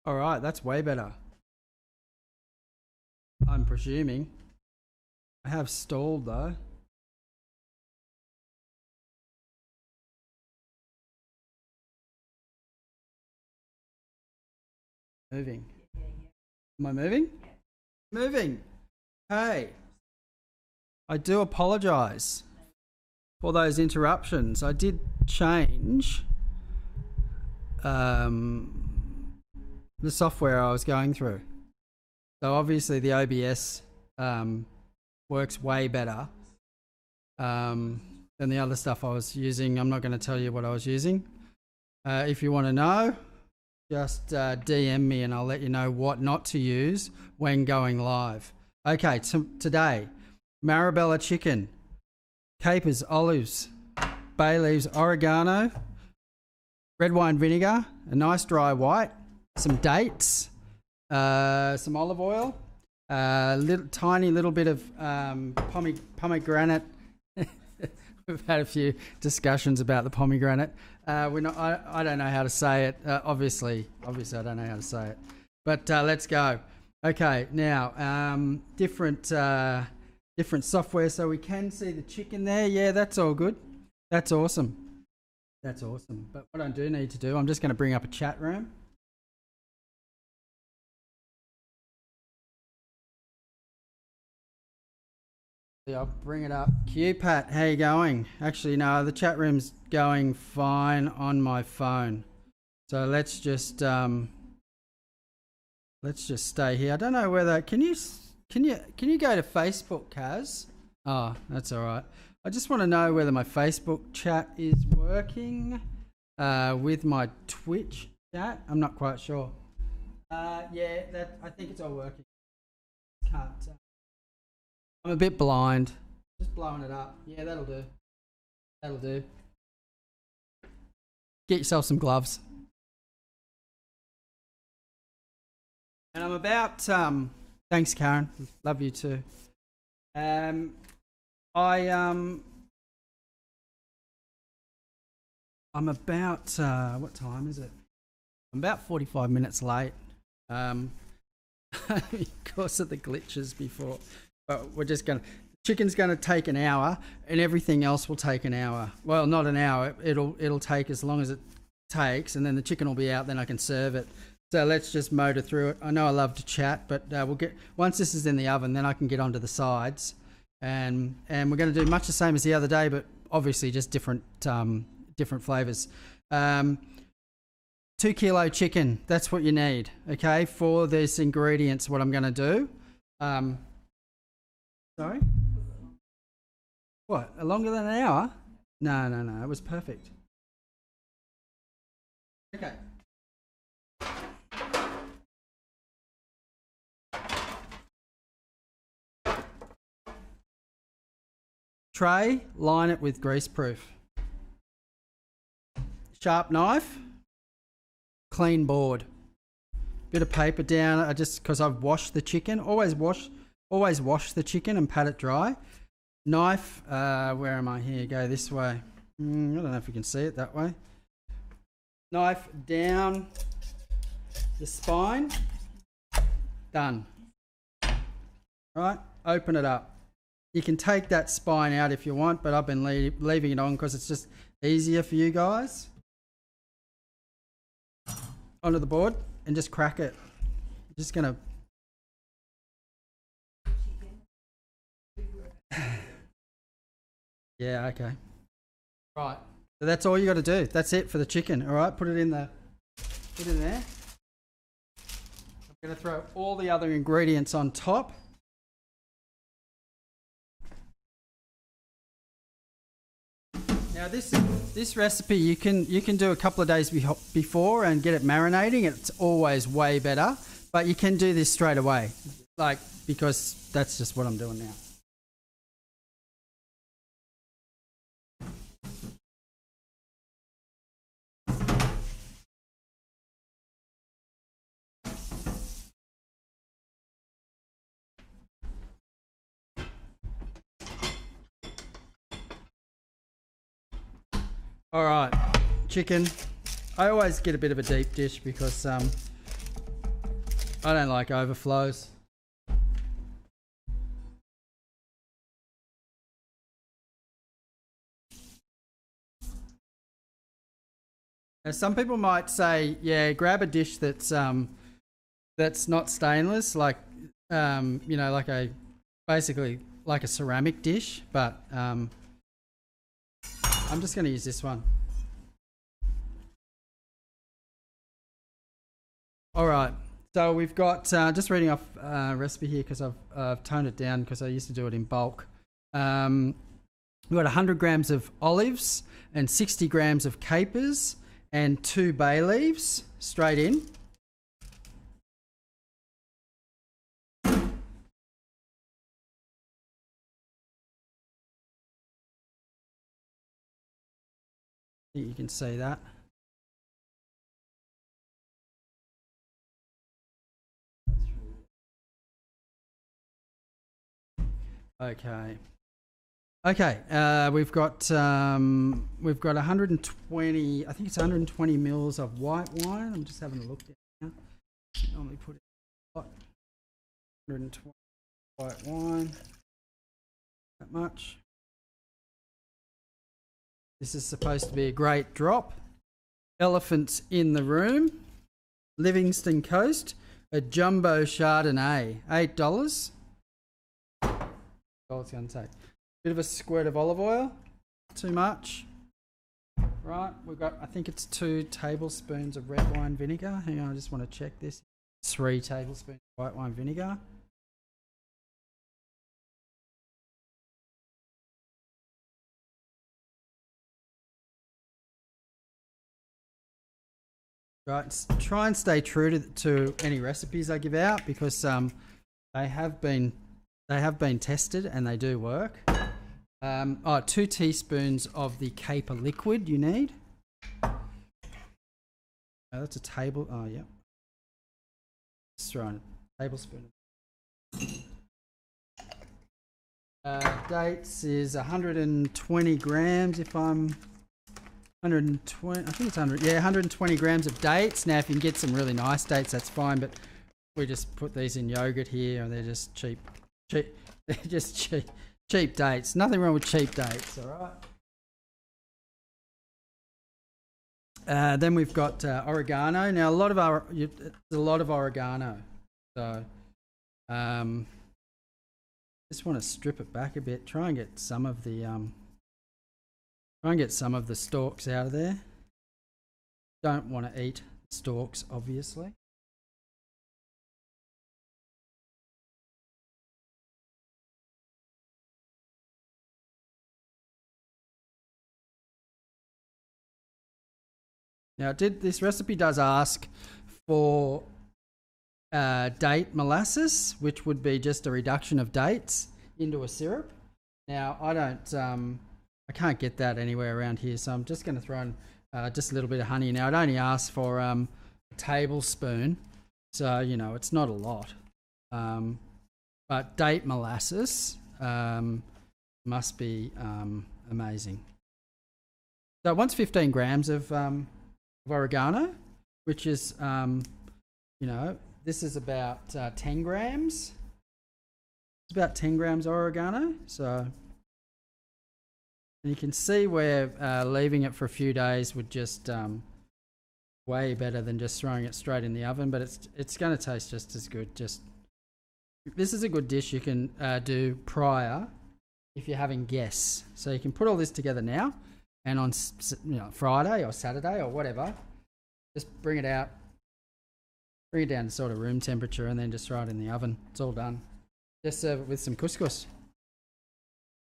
All right, that's way better. I'm presuming. I have stalled though. Moving. Am I moving? Moving. Hey, I do apologise for those interruptions. I did change the software I was going through. So obviously the OBS works way better than the other stuff I was using. I'm not going to tell you what I was using. If you want to know, just DM me and I'll let you know what not to use when going live. Okay, today, Marbella chicken, capers, olives, bay leaves, oregano, red wine vinegar, a nice dry white, some dates, some olive oil, tiny little bit of pomegranate. We've had a few discussions about the pomegranate. I don't know how to say it. Obviously, I don't know how to say it. But let's go. Okay, now different software, so we can see the chicken there. Yeah, that's all good. That's awesome. That's awesome. But what I do need to do, I'm just going to bring up a chat room. I'll bring it up. Pat, how you going? Actually, no, the chat room's going fine on my phone. So let's just stay here. I don't know whether can you go to Facebook, Kaz? Oh, that's all right. I just want to know whether my Facebook chat is working with my Twitch chat. I'm not quite sure. Yeah, I think it's all working. Can't. I'm a bit blind. Just blowing it up. Yeah, that'll do. That'll do. Get yourself some gloves. And I'm about thanks Karen. Love you too. I'm about what time is it? I'm about 45 minutes late. Because of the glitches before. But we're just gonna. Chicken's gonna take an hour, and everything else will take an hour. Well, not an hour. It'll take as long as it takes, and then the chicken will be out. Then I can serve it. So let's just motor through it. I know I love to chat, but we'll get once this is in the oven, then I can get onto the sides, and we're going to do much the same as the other day, but obviously just different flavors. 2 kilo chicken. That's what you need. Okay, for this ingredients, what I'm going to do. Sorry? What? Longer than an hour? No. It was perfect. Okay. Tray, line it with greaseproof. Sharp knife, clean board. Bit of paper down, just because I've washed the chicken. Always wash the chicken and pat it dry. Knife, where am I here? Go this way. I don't know if you can see it that way. Knife down the spine. Done. Right, open it up. You can take that spine out if you want, but I've been leaving it on because it's just easier for you guys. Onto the board and just crack it. Just gonna. Yeah, okay. Right. So that's all you got to do. That's it for the chicken. All right, put it in there. I'm going to throw all the other ingredients on top. Now this recipe you can do a couple of days before and get it marinating. It's always way better, but you can do this straight away, because that's just what I'm doing now. All right, chicken. I always get a bit of a deep dish because I don't like overflows. Now, some people might say, yeah, grab a dish that's not stainless, like you know, like basically like a ceramic dish, but I'm just going to use this one. All right, so we've got just reading off recipe here because I've toned it down because I used to do it in bulk. We've got 100 grams of olives and 60 grams of capers and 2 bay leaves straight in. I think you can see that. Okay. Okay, we've got 120. I think it's 120 mils of white wine. I'm just having a look now. Normally put it in 120 white wine. That much. This is supposed to be a great drop. Elephants in the Room, Livingston Coast, a jumbo Chardonnay, $8. All it's going to take. Bit of a squirt of olive oil, too much. Right, we've got, I think it's 2 tablespoons of red wine vinegar. Hang on, I just want to check this. 3 tablespoons of white wine vinegar. Right, try and stay true to any recipes I give out because they have been tested and they do work. 2 teaspoons of the caper liquid you need. That's a table. Oh, yeah. Just throw in a tablespoon. Dates is 120 grams. If I'm 120, I think it's 100. Yeah, 120 grams of dates. Now, if you can get some really nice dates, that's fine. But we just put these in yogurt here, and they're just cheap. They're just cheap dates. Nothing wrong with cheap dates. All right. Then we've got oregano. Now, there's a lot of oregano. So, just want to strip it back a bit. Try and get some of the stalks out of there. Don't want to eat stalks, obviously. Now, this recipe does ask for date molasses, which would be just a reduction of dates into a syrup. Now, I can't get that anywhere around here, so I'm just going to throw in just a little bit of honey. Now, it only asks for a tablespoon, so, you know, it's not a lot. But date molasses must be amazing. So, it wants 15 grams of oregano, which is, you know, this is about 10 grams. It's about 10 grams oregano, so... And you can see where leaving it for a few days would just way better than just throwing it straight in the oven, but it's going to taste just as good. This is a good dish you can do prior if you're having guests. So you can put all this together now, and on Friday or Saturday or whatever, just bring it out, bring it down to sort of room temperature, and then just throw it in the oven. It's all done. Just serve it with some couscous.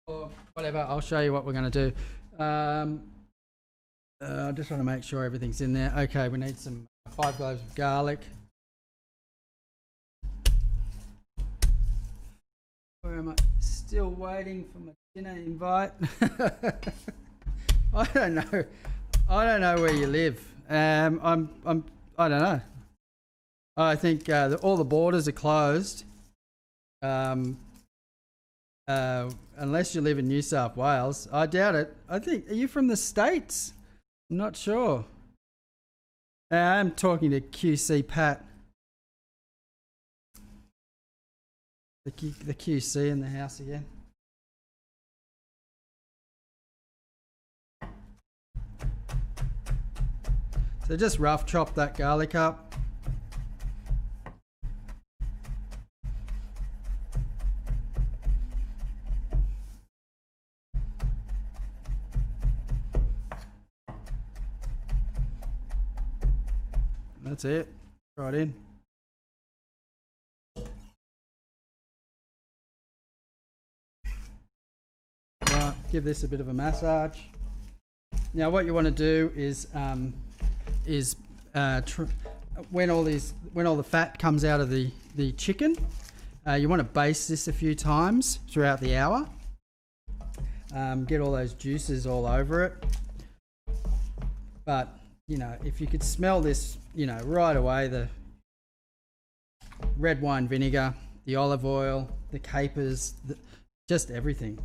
Or whatever, I'll show you what we're going to do. I just want to make sure everything's in there. Okay, we need some 5 cloves of garlic. Where am I? Still waiting for my dinner invite. I don't know. I don't know where you live. I don't know. I think all the borders are closed. Unless you live in New South Wales. I doubt it. I think, are you from the States? I'm not sure. I'm talking to QC Pat. the QC in the house again. So just rough chop that garlic up. That's it. Right in. Right, give this a bit of a massage. Now, what you want to do is when all the fat comes out of the chicken, you want to baste this a few times throughout the hour. Get all those juices all over it. But you know, if you could smell this, you know, right away, the red wine vinegar, the olive oil, the capers, just everything.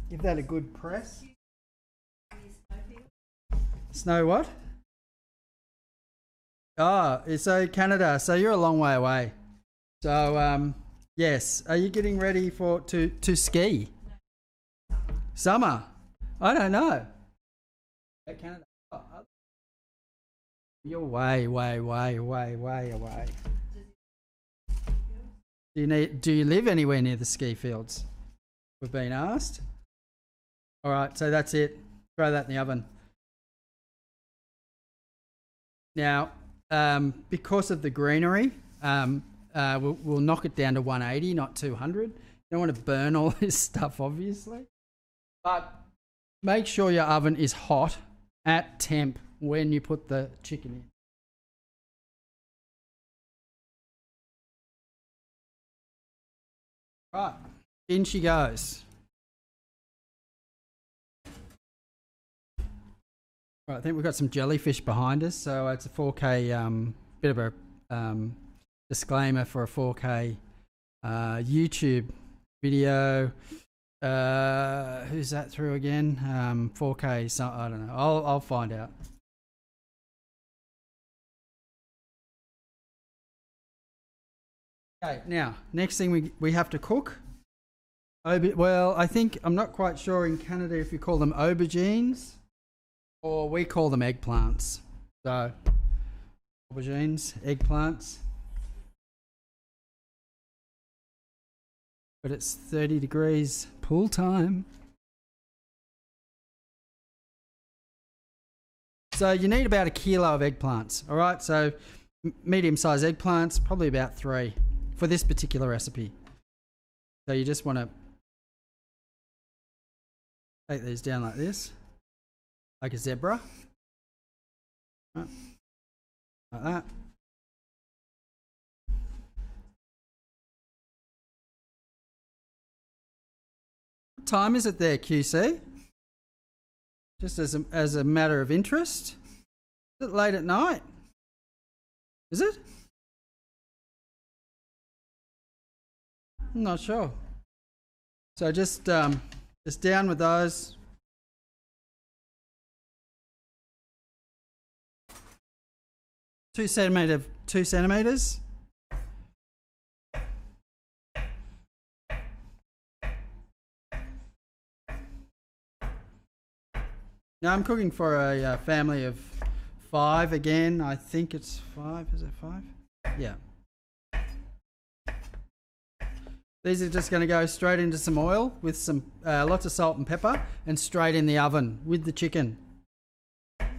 Give that a good press. Snow what? Oh, so Canada. So you're a long way away. So yes, are you getting ready to ski? Summer? I don't know. Canada. Oh, you're way away. Do you live anywhere near the ski fields? We've been asked. All right, so that's it. Throw that in the oven. Now, because of the greenery, we'll knock it down to 180, not 200. You don't want to burn all this stuff, obviously. But make sure your oven is hot at temp when you put the chicken in. Right, in she goes. Right, I think we've got some jellyfish behind us, so it's a 4K, bit of a disclaimer for a 4K YouTube video. Who's that through again? 4K, so I don't know. I'll find out. Okay, now next thing we have to cook. Well, I think I'm not quite sure in Canada if you call them aubergines or we call them eggplants. So aubergines, eggplants. But it's 30 degrees pool time. So you need about 1 kilo of eggplants. All right, so medium-sized eggplants, probably about 3 for this particular recipe. So you just want to take these down like this, like a zebra. Right. Like that. What time is it there, QC? Just as a matter of interest. Is it late at night? Is it? I'm not sure. So just down with those. Two centimeters. Now I'm cooking for a family of 5 again. I think it's 5. Is it 5? Yeah. These are just going to go straight into some oil with some lots of salt and pepper and straight in the oven with the chicken.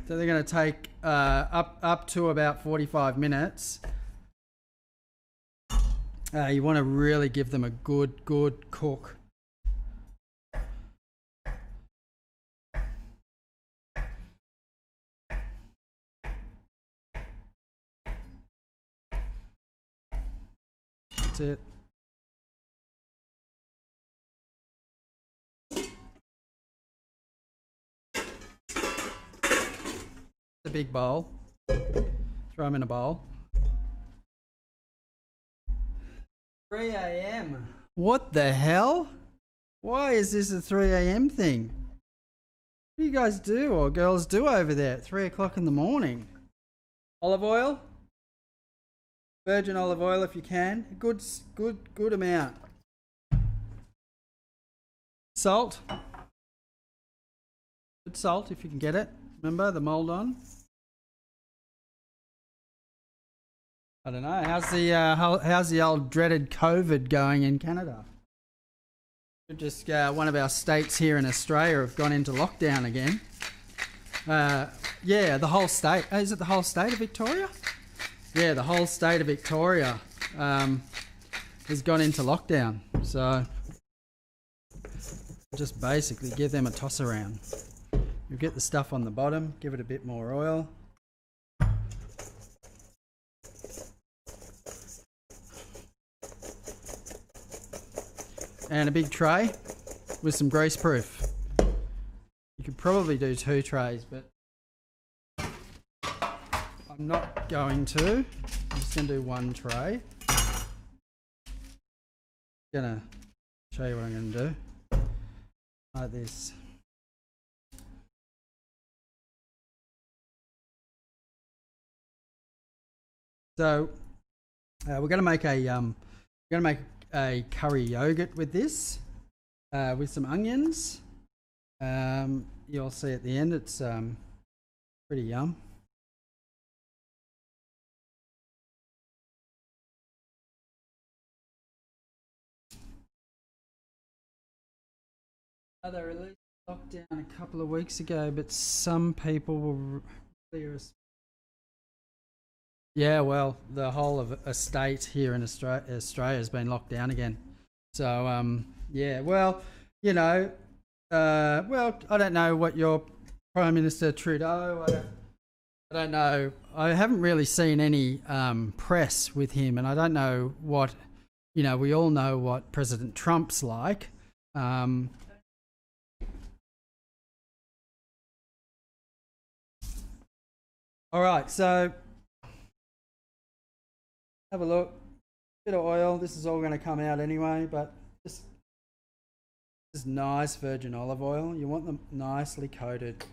So they're going to take up to about 45 minutes. You want to really give them a good cook. That's it. A big bowl. Throw them in a bowl. 3 a.m. What the hell? Why is this a 3 a.m. thing? What do you guys do or girls do over there at 3 o'clock in the morning? Olive oil? Virgin olive oil if you can. Good amount. Salt. Good salt if you can get it. Remember the mold on. I don't know. How's the old dreaded COVID going in Canada? Just one of our states here in Australia have gone into lockdown again. Yeah, the whole state. Is it the whole state of Victoria? Yeah, the whole state of Victoria has gone into lockdown. So just basically give them a toss around. You get the stuff on the bottom, give it a bit more oil. And a big tray with some grease proof. You could probably do 2 trays, but I'm not going to. I'm just going to do 1 tray. Gonna show you what I'm going to do. Like this. So we're going to make a curry yogurt with this, with some onions. You'll see at the end it's pretty yum. They released lockdown a couple of weeks ago, but some people were really yeah, well, the whole of a state here in Australia has been locked down again. So, yeah, well, you know, well, I don't know what your Prime Minister Trudeau, I don't know. I haven't really seen any press with him, and I don't know what, you know, we all know what President Trump's like. All right, so have a look. Bit of oil. This is all going to come out anyway, but just nice virgin olive oil. You want them nicely coated.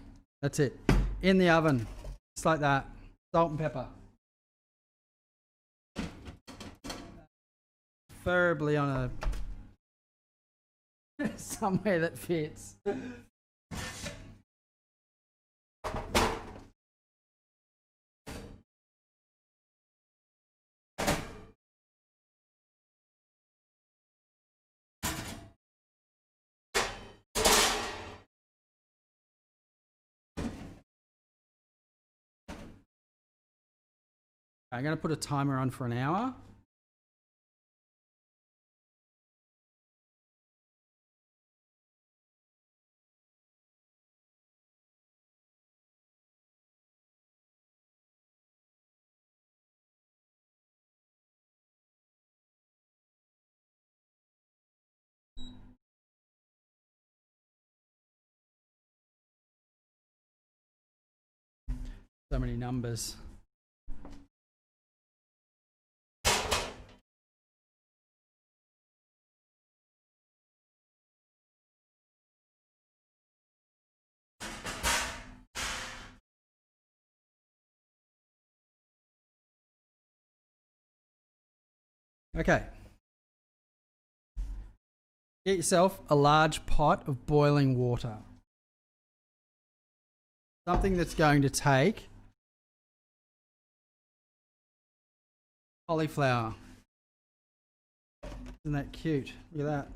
That's it. In the oven, just like that. Salt and pepper. Preferably on a somewhere that fits. I'm going to put a timer on for an hour. So many numbers. Okay. Get yourself a large pot of boiling water. Something that's going to take cauliflower. Isn't that cute? Look at that.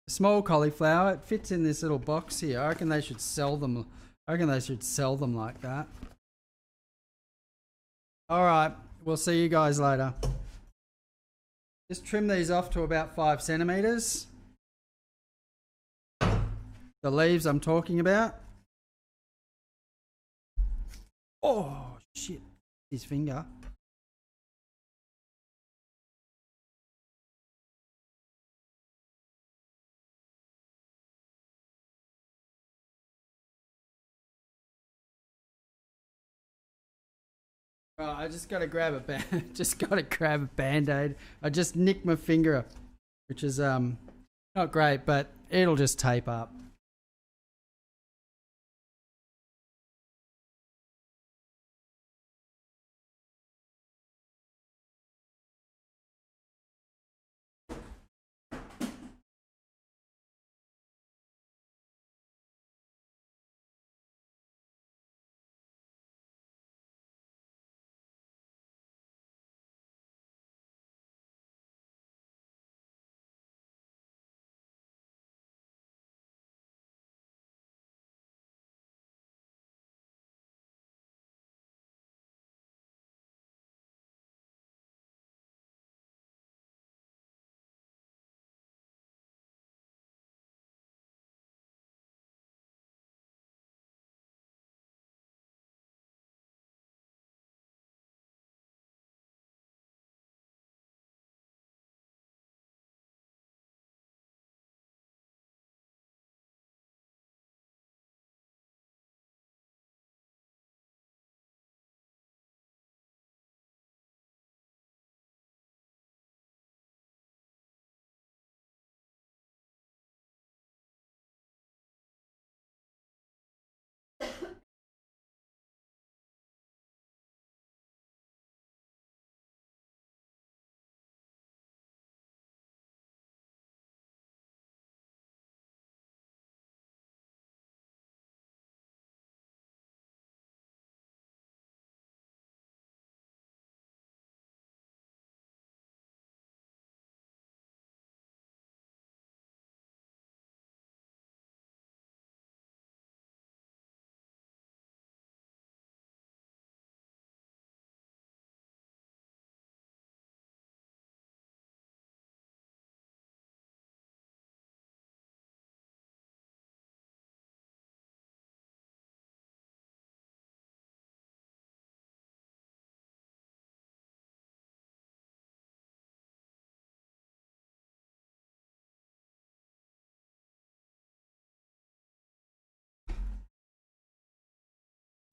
Small cauliflower. It fits in this little box here. I reckon they should sell them. Like that. All right. We'll see you guys later. Just trim these off to about 5 centimeters. The leaves I'm talking about. Oh, shit. His finger. Oh, I just got to grab a band-aid. I just nicked my finger, which is not great, but it'll just tape up.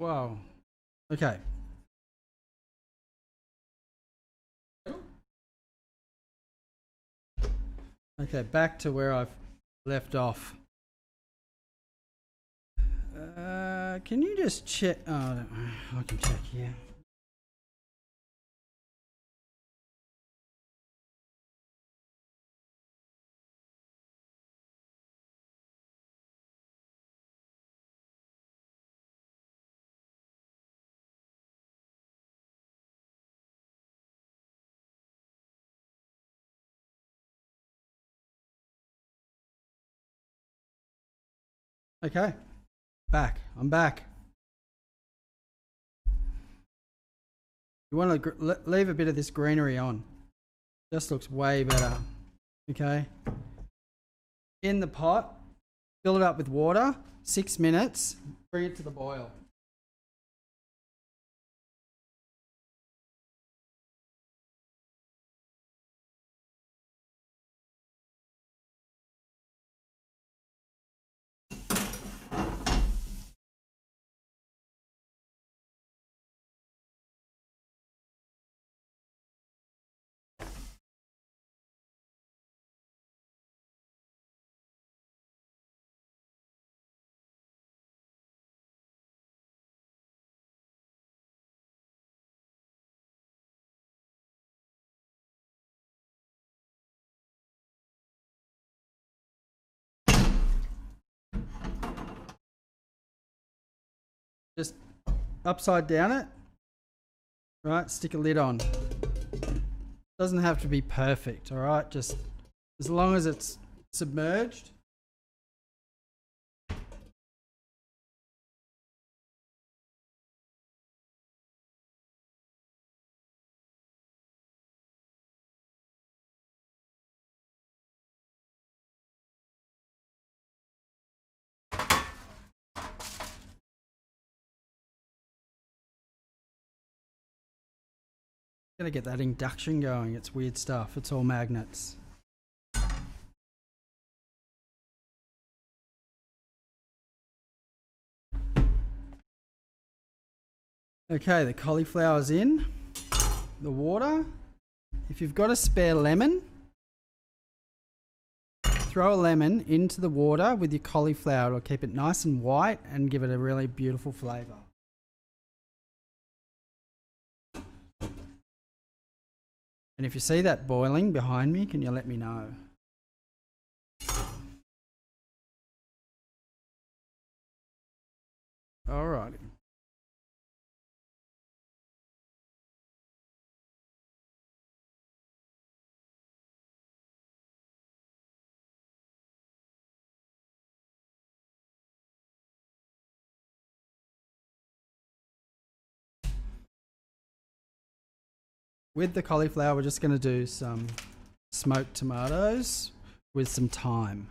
Wow. Okay. Okay, back to where I've left off. Can you just check? Oh, I can check here. Okay, back. I'm back. You want to leave a bit of this greenery on. Just looks way better. Okay. In the pot, fill it up with water, 6 minutes, bring it to the boil. Just upside down it, right? Stick a lid on. Doesn't have to be perfect, all right? Just as long as it's submerged. Gotta get that induction going. It's weird stuff. It's all magnets. Okay, the cauliflower's in the water. If you've got a spare lemon, throw a lemon into the water with your cauliflower. It'll keep it nice and white and give it a really beautiful flavour. And if you see that boiling behind me, can you let me know? Alrighty. With the cauliflower, we're just going to do some smoked tomatoes with some thyme.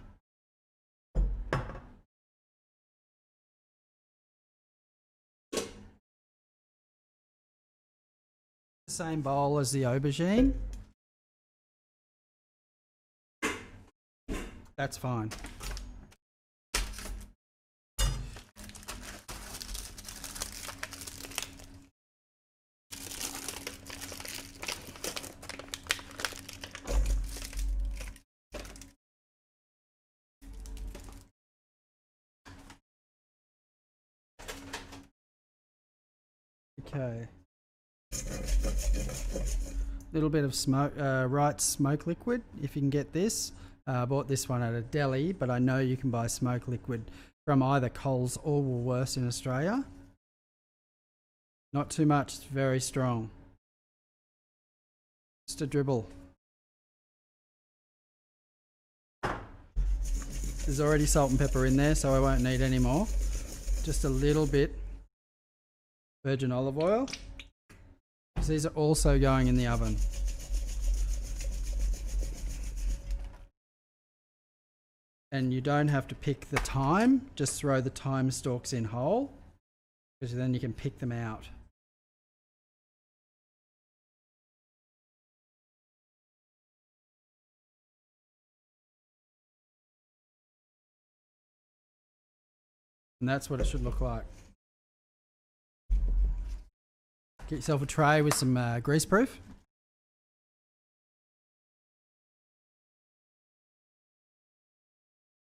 Same bowl as the aubergine. That's fine. Okay. Little bit of smoke, right smoke liquid, if you can get this. I bought this one at a deli, but I know you can buy smoke liquid from either Coles or Woolworths in Australia. Not too much, it's very strong. Just a dribble. There's already salt and pepper in there, so I won't need any more. Just a little bit virgin olive oil. These are also going in the oven. And you don't have to pick the thyme, just throw the thyme stalks in whole, because then you can pick them out. And that's what it should look like. Get yourself a tray with some greaseproof.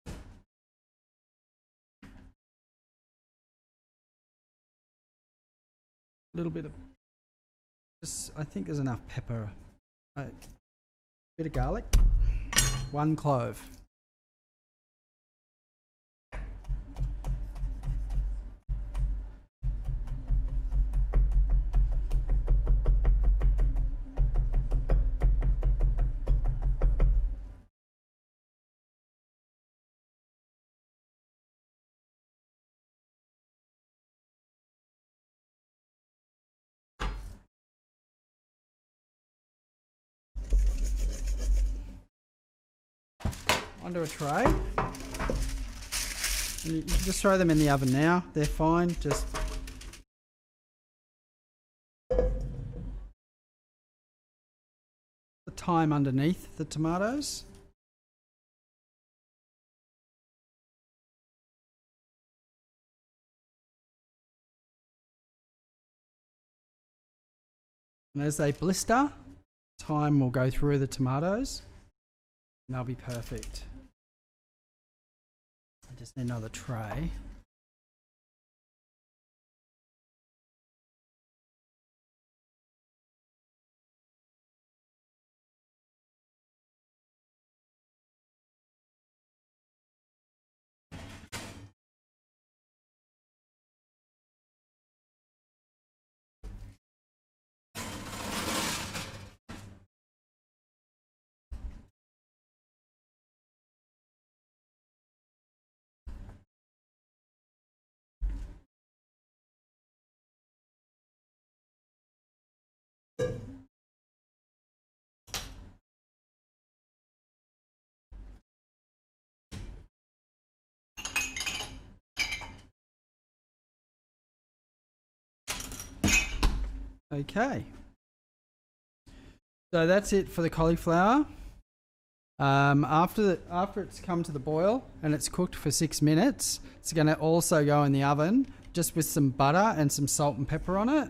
A little bit of, just, I think there's enough pepper. A bit of garlic. 1 clove. Onto a tray. And you can just throw them in the oven now. They're fine. Just the thyme underneath the tomatoes. And as they blister, thyme will go through the tomatoes and they'll be perfect. I just need another tray. Okay, so that's it for the cauliflower. After it's come to the boil and it's cooked for 6 minutes, it's going to also go in the oven just with some butter and some salt and pepper on it.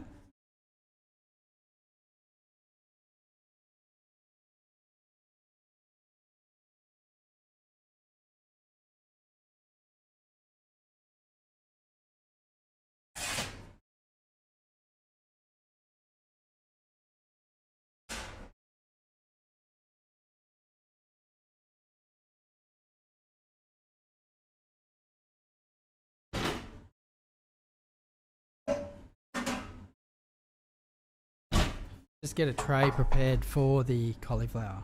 Just get a tray prepared for the cauliflower.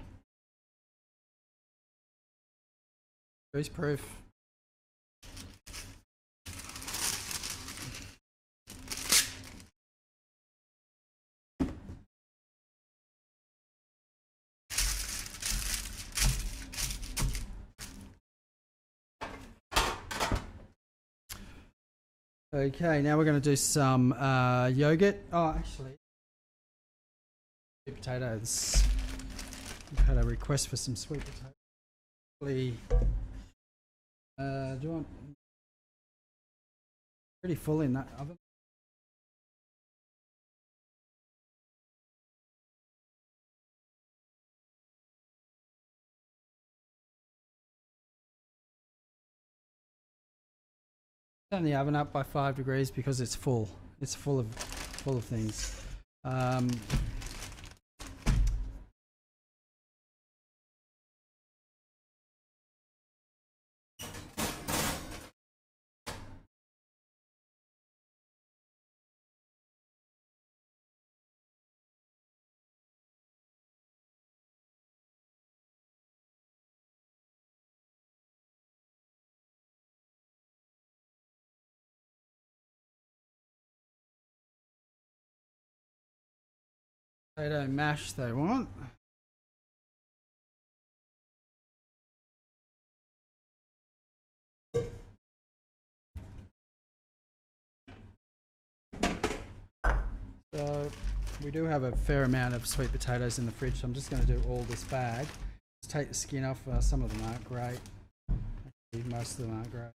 Greaseproof. Okay, now we're going to do some yogurt. Oh, actually, sweet potatoes. I've had a request for some sweet potatoes. Do you want? Pretty full in that oven. Turn the oven up by 5 degrees because it's full. It's full of things. Potato mash they want. So we do have a fair amount of sweet potatoes in the fridge, so I'm just going to do all this bag. Just take the skin off. Some of them aren't great. Actually, most of them aren't great.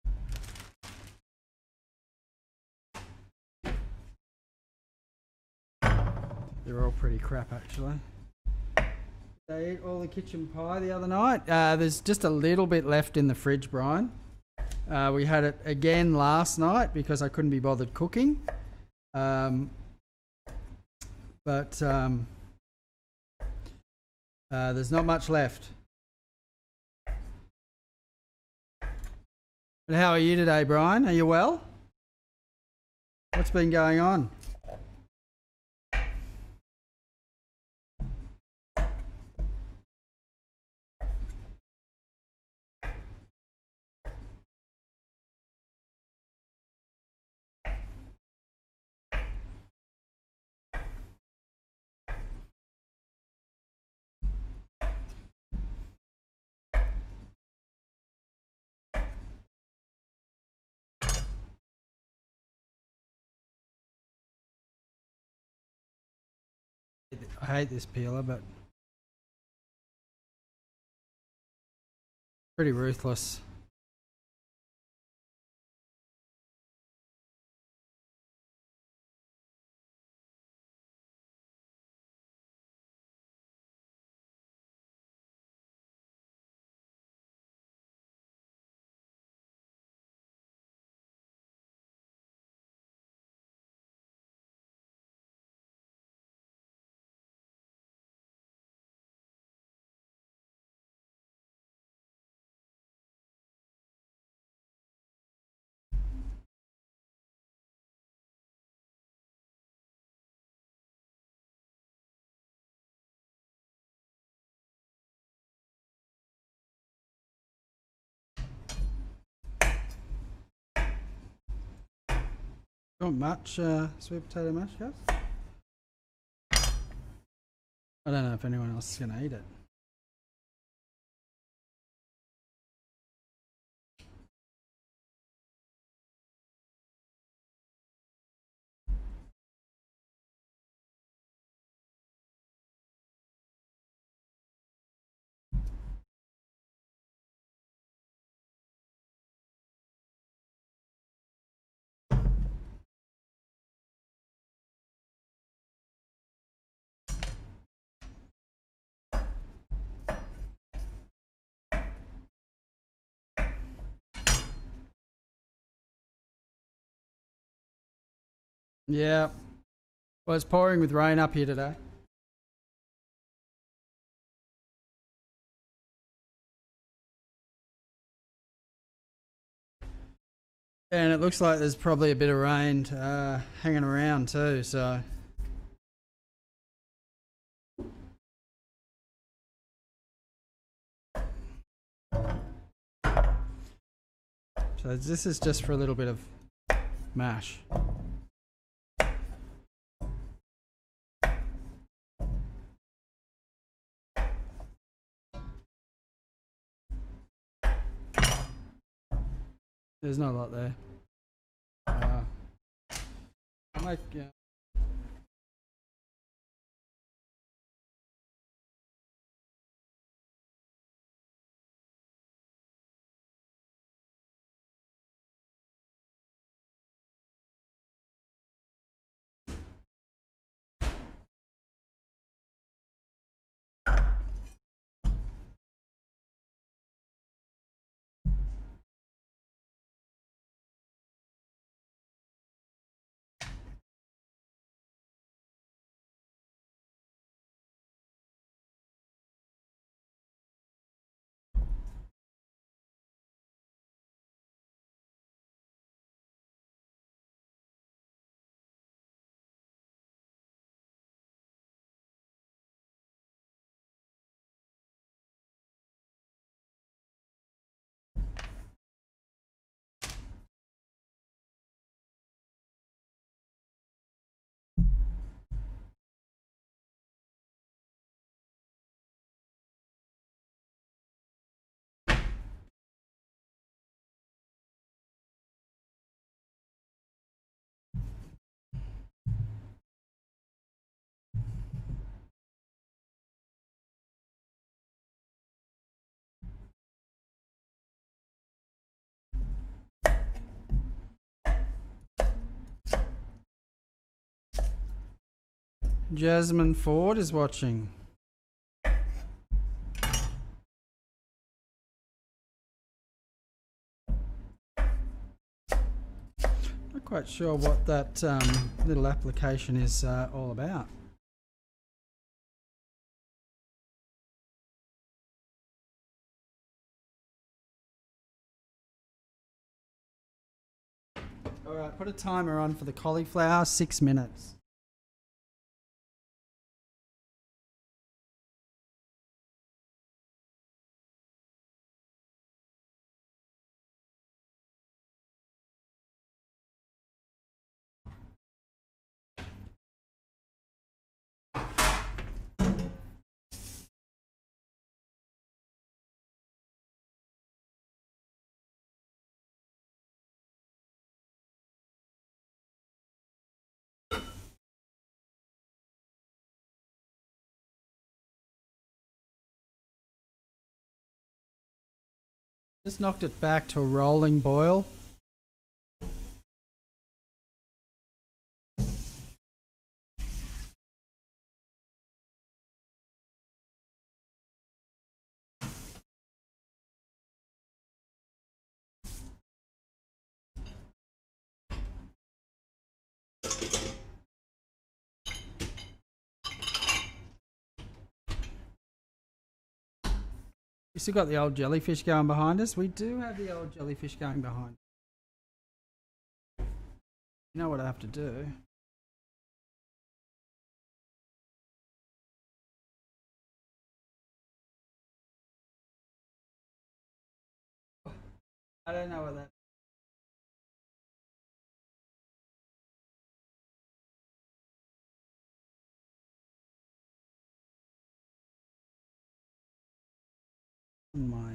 They're all pretty crap, actually. They ate all the kitchen pie the other night. There's just a little bit left in the fridge, Brian. We had it again last night because I couldn't be bothered cooking. But there's not much left. But how are you today, Brian? Are you well? What's been going on? I hate this peeler, but pretty ruthless. Not much sweet potato mash, guys? I don't know if anyone else is going to eat it. Yeah. Well, it's pouring with rain up here today. And it looks like there's probably a bit of rain hanging around too, so. So this is just for a little bit of mash. There's not a lot there. I might, yeah. Jasmine Ford is watching. Not quite sure what that little application is all about. Alright, put a timer on for the cauliflower, 6 minutes. Just knocked it back to a rolling boil. You still got the old jellyfish going behind us? We do have the old jellyfish going behind. You know what I have to do? I don't know what that. My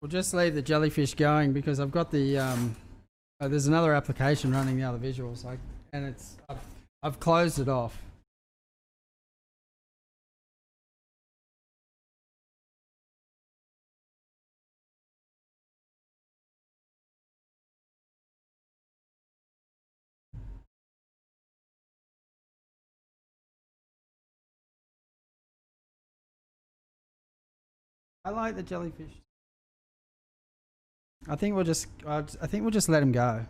We'll just leave the jellyfish going because I've got the there's another application running the other visuals, and I've closed it off. I like the jellyfish. I think we'll just let him go.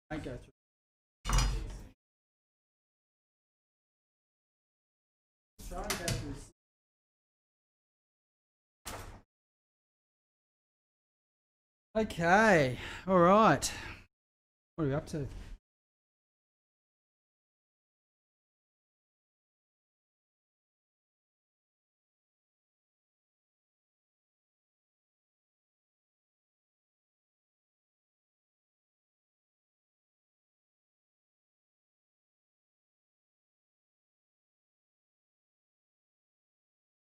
I go through. Try and go through. Okay, all right. What are we up to?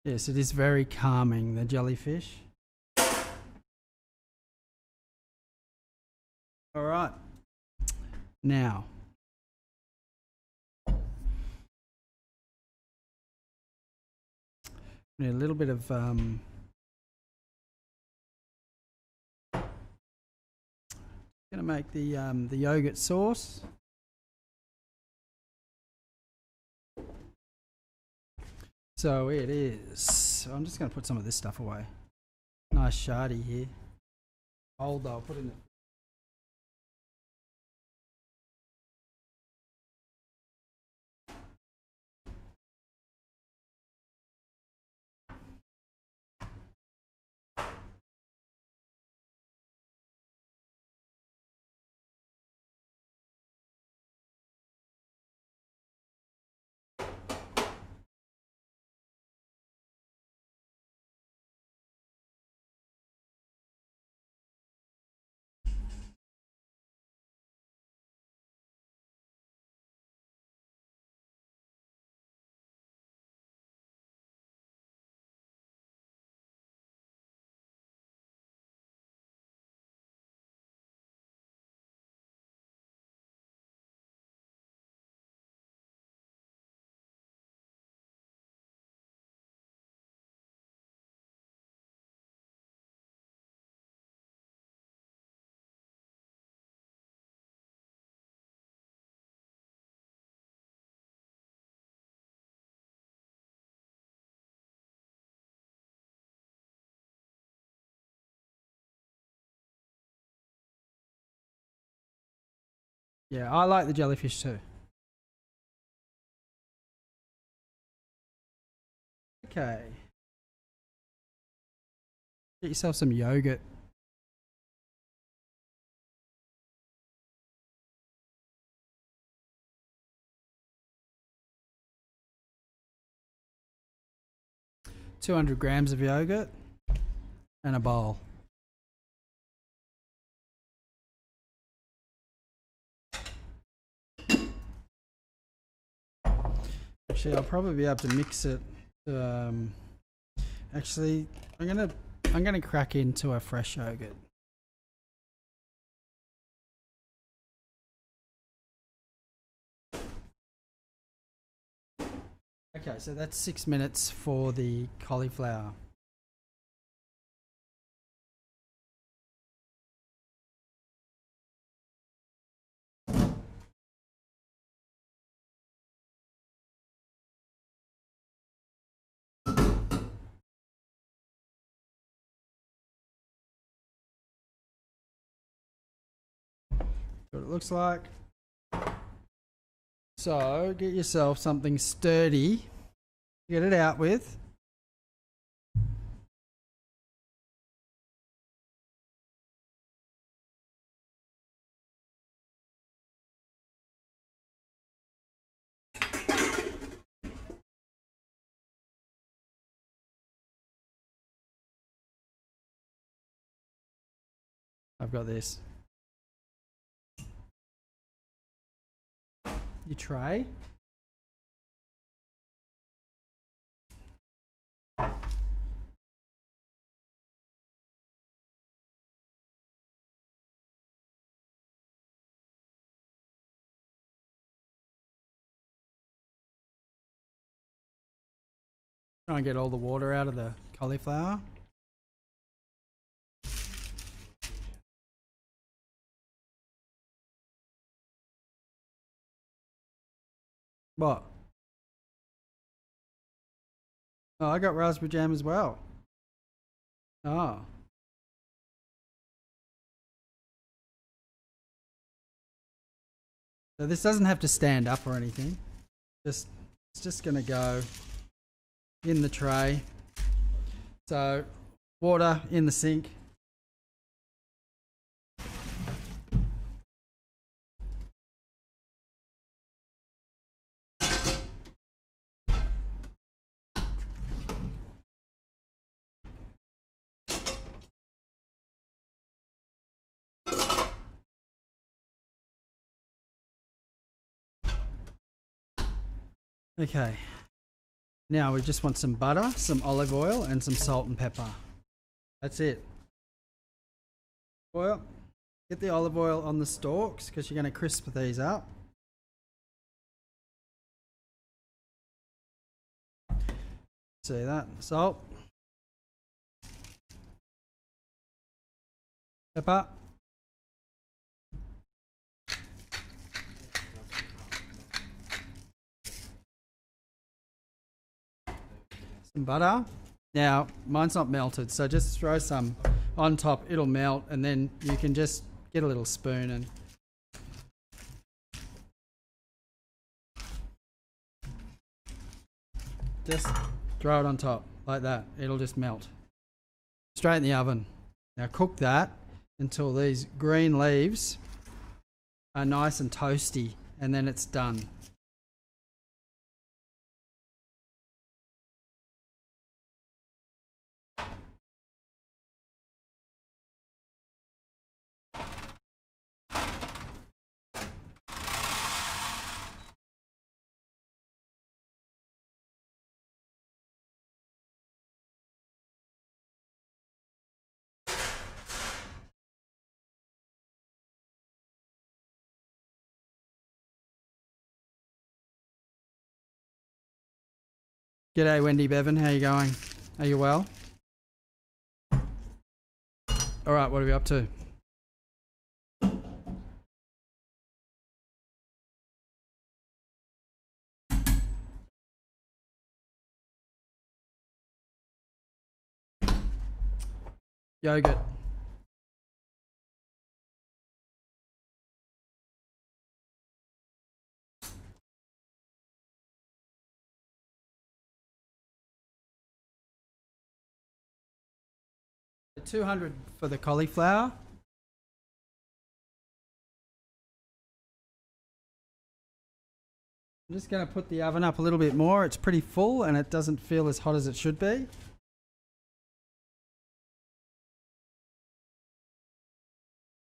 Yes, it is very calming, the jellyfish. All right. Now, need a little bit of gonna make the yogurt sauce. So it is. So I'm just going to put some of this stuff away. Nice shardy here. Old though, put in it. Yeah, I like the jellyfish too. Okay. Get yourself some yogurt. $200 of yogurt and a bowl. Actually, I'll probably be able to mix it. Actually, I'm gonna crack into a fresh yogurt. Okay, so that's 6 minutes for the cauliflower. What it looks like. So get yourself something sturdy. Get it out with. I've got this. Your tray. Try and get all the water out of the cauliflower. What? Oh, I got raspberry jam as well. Oh. So this doesn't have to stand up or anything. It's just gonna go in the tray. So water in the sink. Okay. Now we just want some butter, some olive oil, and some salt and pepper. That's it. Oil. Get the olive oil on the stalks because you're going to crisp these up. See that? Salt. Pepper. some butter. Now, mine's not melted, so just throw some on top. It'll melt, and then you can just get a little spoon and just throw it on top like that. It'll just melt. Straight in the oven. Now cook that until these green leaves are nice and toasty, and then it's done. G'day Wendy Bevan, how you going? Are you well? Alright, what are we up to? Yogurt. $200 for the cauliflower. I'm just going to put the oven up a little bit more. It's pretty full and it doesn't feel as hot as it should be.